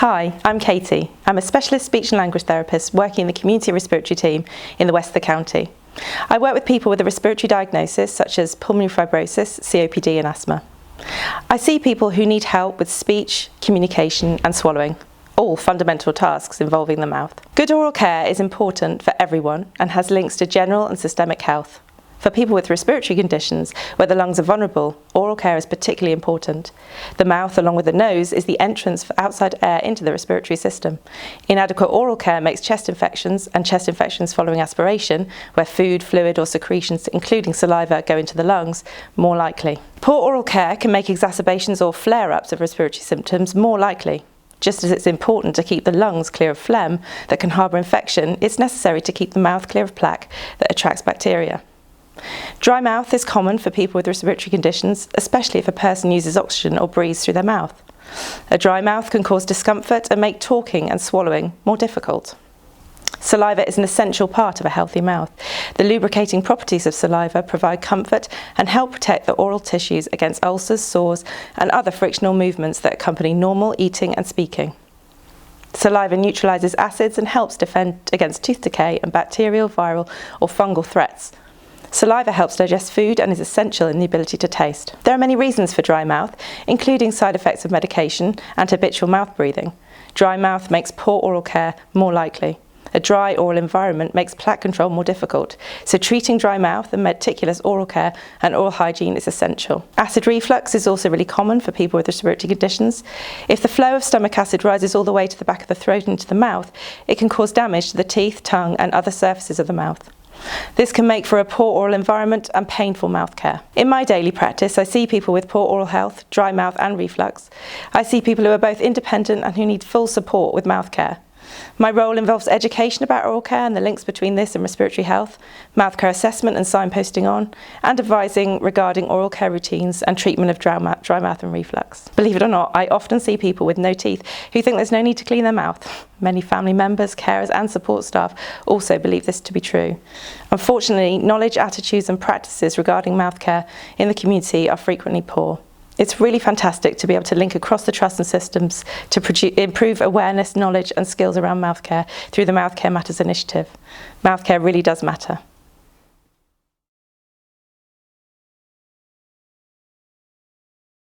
Hi, I'm Katy. I'm a specialist speech and language therapist working in the community respiratory team in the west of the county. I work with people with a respiratory diagnosis such as pulmonary fibrosis, COPD and asthma. I see people who need help with speech, communication and swallowing, all fundamental tasks involving the mouth. Good oral care is important for everyone and has links to general and systemic health. For people with respiratory conditions where the lungs are vulnerable, oral care is particularly important. The mouth, along with the nose, is the entrance for outside air into the respiratory system. Inadequate oral care makes chest infections and chest infections following aspiration, where food, fluid or secretions, including saliva, go into the lungs, more likely. Poor oral care can make exacerbations or flare-ups of respiratory symptoms more likely. Just as it's important to keep the lungs clear of phlegm that can harbour infection, it's necessary to keep the mouth clear of plaque that attracts bacteria. Dry mouth is common for people with respiratory conditions, especially if a person uses oxygen or breathes through their mouth. A dry mouth can cause discomfort and make talking and swallowing more difficult. Saliva is an essential part of a healthy mouth. The lubricating properties of saliva provide comfort and help protect the oral tissues against ulcers, sores and other frictional movements that accompany normal eating and speaking. Saliva neutralises acids and helps defend against tooth decay and bacterial, viral or fungal threats. Saliva helps digest food and is essential in the ability to taste. There are many reasons for dry mouth, including side effects of medication and habitual mouth breathing. Dry mouth makes poor oral care more likely. A dry oral environment makes plaque control more difficult, so treating dry mouth and meticulous oral care and oral hygiene is essential. Acid reflux is also really common for people with respiratory conditions. If the flow of stomach acid rises all the way to the back of the throat and into the mouth, it can cause damage to the teeth, tongue and other surfaces of the mouth. This can make for a poor oral environment and painful mouth care. In my daily practice, I see people with poor oral health, dry mouth and reflux. I see people who are both independent and who need full support with mouth care. My role involves education about oral care and the links between this and respiratory health, mouth care assessment and signposting on, and advising regarding oral care routines and treatment of dry mouth and reflux. Believe it or not, I often see people with no teeth who think there's no need to clean their mouth. Many family members, carers and support staff also believe this to be true. Unfortunately, knowledge, attitudes and practices regarding mouth care in the community are frequently poor. It's really fantastic to be able to link across the trust and systems to improve awareness, knowledge and skills around mouth care through the Mouth Care Matters initiative. Mouth care really does matter.